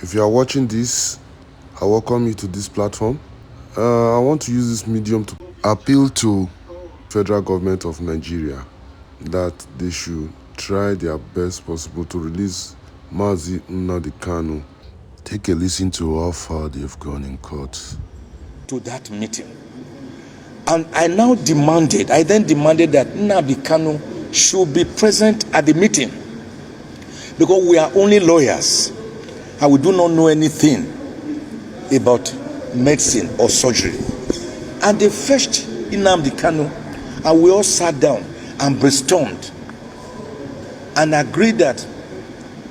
If you are watching this, I welcome you to this platform. I want to use this medium to appeal to federal government of Nigeria that they should try their best possible to release Mazi Nnamdi Kanu. Take a listen to how far they've gone in court. To that meeting. And I then demanded that Nnamdi Kanu should be present at the meeting, because we are only lawyers and we do not know anything about medicine or surgery. And they fetched Nnamdi Kanu, and we all sat down and brainstormed and agreed that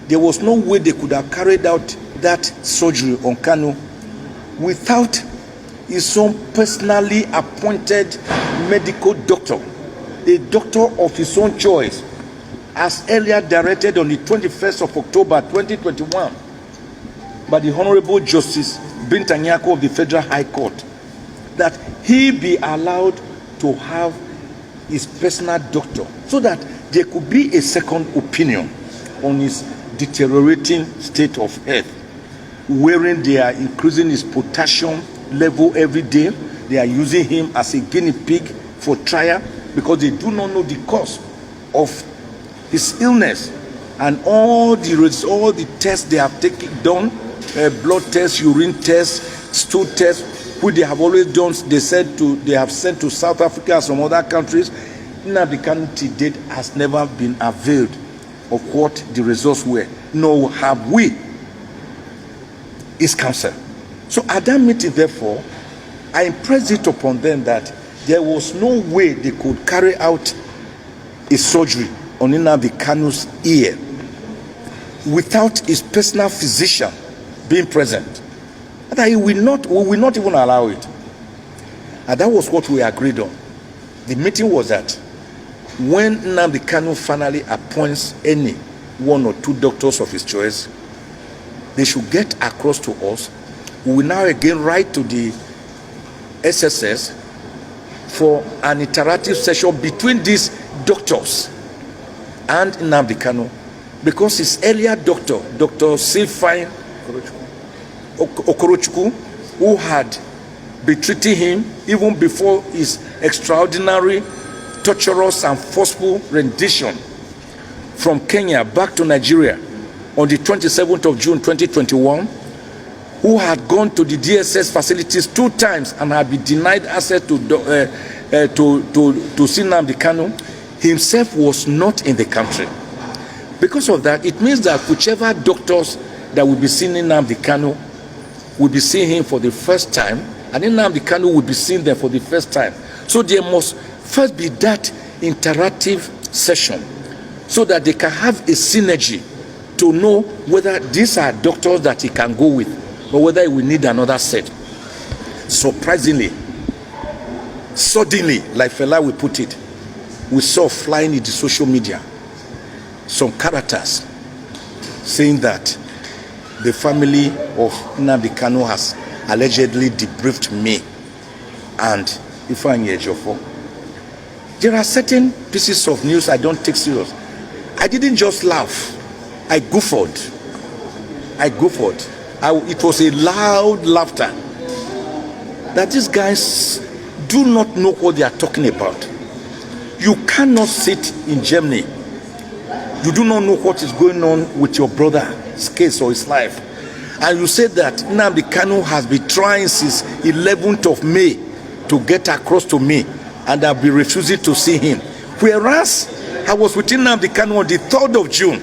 there was no way they could have carried out that surgery on Kanu without his own personally appointed medical doctor, a doctor of his own choice, as earlier directed on the 21st of October 2021 by the Honorable Justice Bintanyako of the Federal High Court, that he be allowed to have his personal doctor so that there could be a second opinion on his deteriorating state of health, wherein they are increasing his potassium level every day. They are using him as a guinea pig for trial because they do not know the cause of his illness. And all the tests they have done, blood tests, urine tests, stool tests, which they have always done, they have sent to South Africa and some other countries. Nnamdi Kanu to date has never been availed of what the results were, nor have we, his counsel. So at that meeting, therefore, I impressed it upon them that there was no way they could carry out a surgery on Nnamdi Kanu's ear without his personal physician being present. That we will not even allow it. And that was what we agreed on. The meeting was that when Nnamdi Kanu finally appoints any one or two doctors of his choice, they should get across to us. We will now again write to the SSS for an interactive session between these doctors and Nnamdi Kanu, because his earlier doctor, Dr. Sylvain Okorochukwu, who had been treating him even before his extraordinary, torturous and forceful rendition from Kenya back to Nigeria on the 27th of June 2021, who had gone to the DSS facilities 2 times and had been denied access to see Nnamdi Kanu, himself was not in the country. Because of that, it means that whichever doctors that will be seeing Nnamdi Kanu will be seeing him for the first time, and Nnamdi Kanu will be seeing them for the first time. So there must first be that interactive session so that they can have a synergy to know whether these are doctors that he can go with or whether he will need another set. Surprisingly, suddenly, like Fela will put it, we saw flying in the social media some characters saying that the family of Nnamdi Kanu has allegedly debriefed me and Ifeanyi Ejiofor. There are certain pieces of news I don't take serious. I didn't just laugh. I guffawed. It was a loud laughter that these guys do not know what they are talking about. You cannot sit in Germany. You do not know what is going on with your brother's case or his life. And you say that Nnamdi Kanu has been trying since 11th of May to get across to me, and I'll be refusing to see him. Whereas I was with Nnamdi Kanu on the 3rd of June.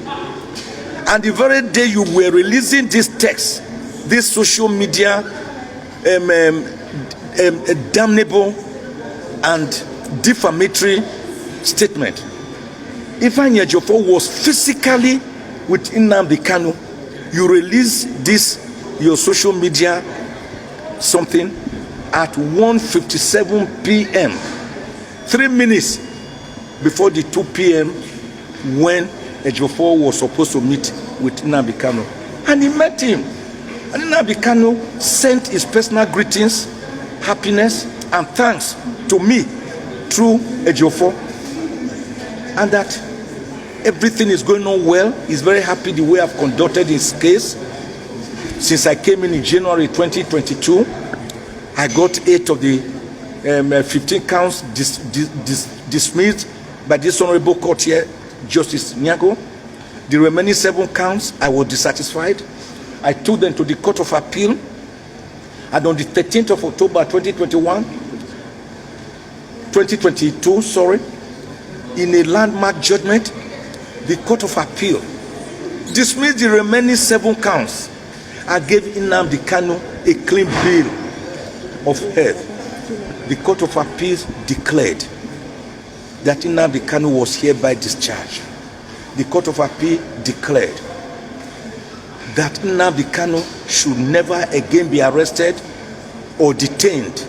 And the very day you were releasing this text, this social media damnable and defamatory statement, Ifeanyi Ejiofor was physically with Nnamdi Kanu. You release this, your social media something, at 1:57 p.m. 3 minutes before the 2 p.m. when Ejiofor was supposed to meet with Nnamdi Kanu. And he met him. And Nnamdi Kanu sent his personal greetings, happiness, and thanks to me through Ejiofor. And that everything is going on well. He's very happy the way I've conducted his case. Since I came in January 2022, I got 8 of the 15 counts dismissed by this honorable court here, Justice Nyago. The remaining 7 counts, I was dissatisfied. I took them to the Court of Appeal, and on the 13th of October 2022, in a landmark judgment, the Court of Appeal dismissed the remaining 7 counts and gave Nnamdi Kanu a clean bill of health. The Court of Appeals declared that Nnamdi Kanu was hereby discharged. The Court of Appeal declared that Nnamdi Kanu should never again be arrested or detained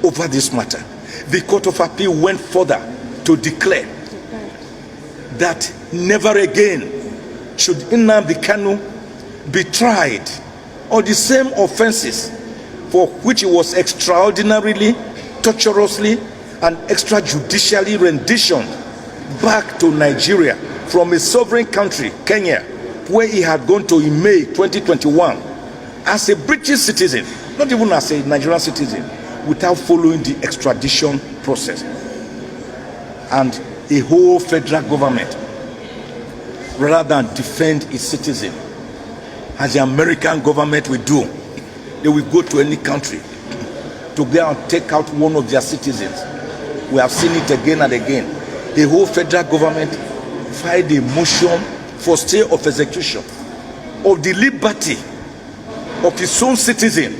over this matter. The Court of Appeal went further to declare that never again should Nnamdi Kanu be tried on the same offenses for which he was extraordinarily, torturously, and extrajudicially renditioned back to Nigeria from a sovereign country, Kenya, where he had gone to in May 2021 as a British citizen, not even as a Nigerian citizen, without following the extradition process. And a whole federal government, rather than defend its citizen, as the American government will do, they will go to any country to go and take out one of their citizens. We have seen it again and again. The whole federal government filed a motion for stay of execution of the liberty of its own citizen,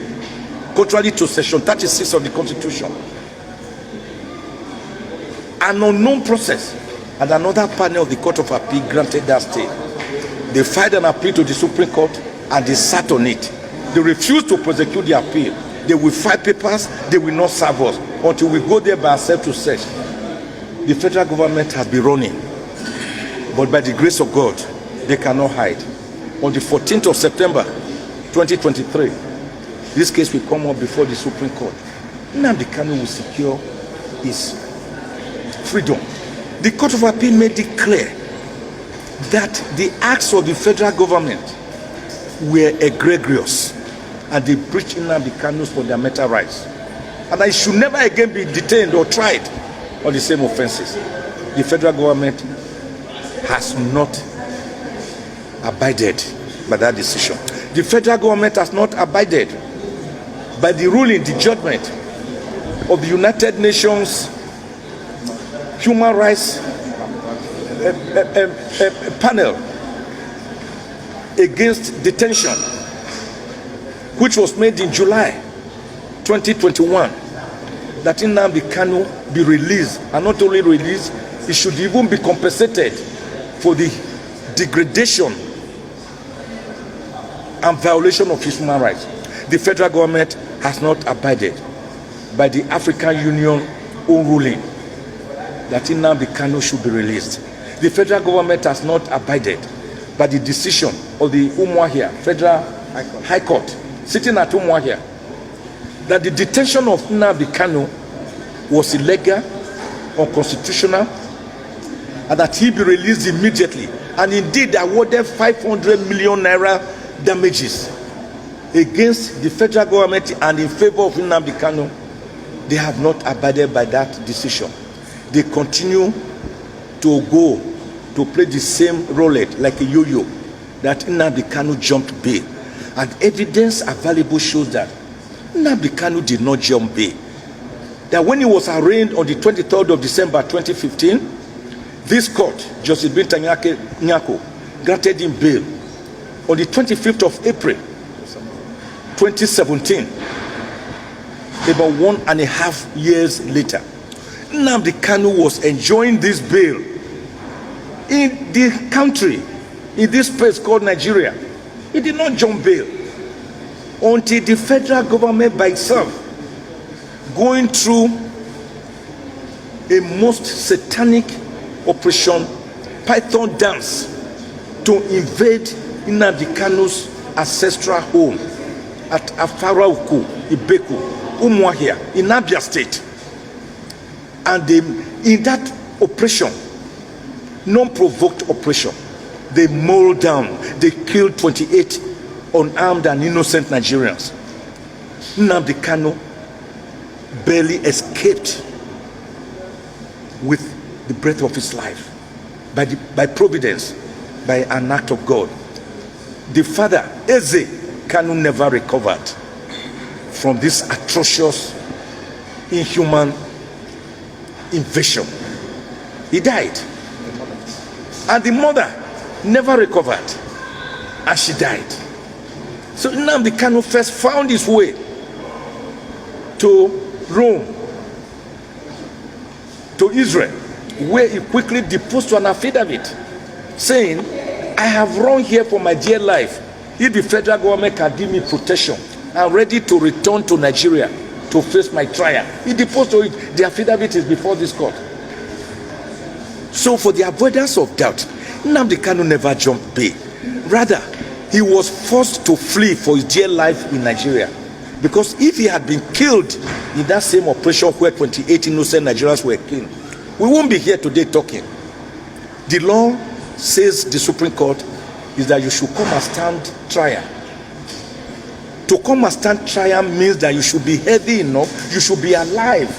contrary to section 36 of the Constitution. An unknown process, and another panel of the Court of Appeal granted that stay. They filed an appeal to the Supreme Court and they sat on it. They refused to prosecute the appeal. They will file papers, they will not serve us until we go there by ourselves to search. The federal government has been running, but by the grace of God, they cannot hide. On the 14th of September 2023, this case will come up before the Supreme Court. Nnamdi Kanu will secure his freedom. The Court of Appeal made it clear that the acts of the federal government were egregious and they breached Nnamdi Kanu's fundamental rights. And I should never again be detained or tried on the same offenses. The federal government has not abided by that decision. The federal government has not abided by the ruling, the judgment of the United Nations Human Rights Panel against detention, which was made in July 2021, that Nnamdi Kanu be released, and not only released, he should even be compensated for the degradation and violation of his human rights. The federal government has not abided by the African Union own ruling that Nnamdi Kanu should be released. The federal government has not abided by the decision of the Umuahia Federal High Court, sitting at Umuahia, that the detention of Nnamdi Kanu was illegal, unconstitutional, and that he be released immediately, and indeed awarded 500 million naira damages against the federal government and in favor of Nnamdi Kanu. They have not abided by that decision. They continue to go to play the same roulette like a yo-yo, that Nnamdi Kanu jumped bail. And evidence available shows that Nnamdi Kanu did not jump bail. That when he was arraigned on the 23rd of December 2015, this court, Justice Binta Nyako, granted him bail. On the 25th of April 2017, about 1.5 years later, Nnamdi Kanu was enjoying this bail in the country, in this place called Nigeria. He did not jump bail until the federal government by itself, going through a most satanic operation, Python dance, to invade Nnamdi Kanu's ancestral home at Afarauku, Ibeku, Umuahia, in Abia State. And in that operation, non-provoked operation, they mowed down, they killed 28 unarmed and innocent Nigerians. Nnamdi Kanu barely escaped with the breath of his life by providence, by an act of God. The father, Eze Kanu, never recovered from this atrocious, inhuman invasion. He died. And the mother never recovered, and she died. So Nnamdi Kanu first found his way to Rome, to Israel, where he quickly deposed to an affidavit saying, I have run here for my dear life. If the federal government can give me protection, I'm ready to return to Nigeria to face my trial. He deposed to it. The affidavit is before this court. So for the avoidance of doubt, Nnamdi Kanu never jumped bail. Rather, he was forced to flee for his dear life in Nigeria. Because if he had been killed in that same operation where 28 innocent Nigerians were killed, we won't be here today talking. The law says, the Supreme Court, is that you should come and stand trial. To come and stand trial means that you should be healthy enough, you should be alive